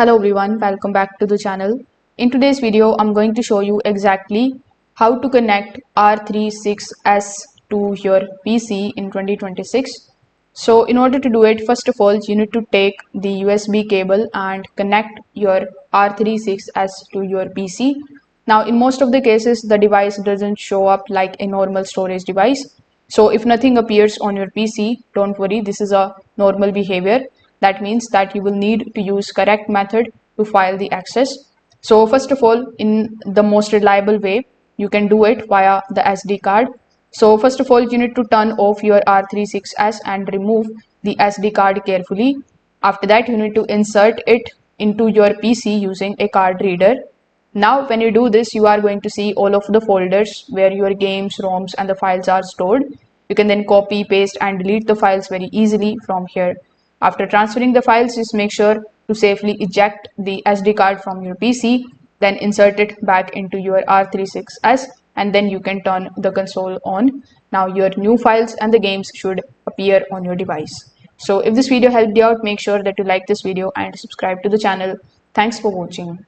Hello everyone, welcome back to the channel. In today's video, I'm going to show you exactly how to connect R36S to your PC in 2026. So in order to do it, first of all, you need to take the USB cable and connect your R36S to your PC. Now, in most of the cases, the device doesn't show up like a normal storage device. So if nothing appears on your PC, don't worry, this is a normal behavior. That means that you will need to use correct method to file the access. So first of all, in the most reliable way, you can do it via the SD card. So first of all, you need to turn off your R36S and remove the SD card carefully. After that, you need to insert it into your PC using a card reader. Now, when you do this, you are going to see all of the folders where your games, ROMs, and the files are stored. You can then copy, paste, and delete the files very easily from here. After transferring the files, just make sure to safely eject the SD card from your PC, then insert it back into your R36S, and then you can turn the console on. Now, your new files and the games should appear on your device. So, if this video helped you out, make sure that you like this video and subscribe to the channel. Thanks for watching.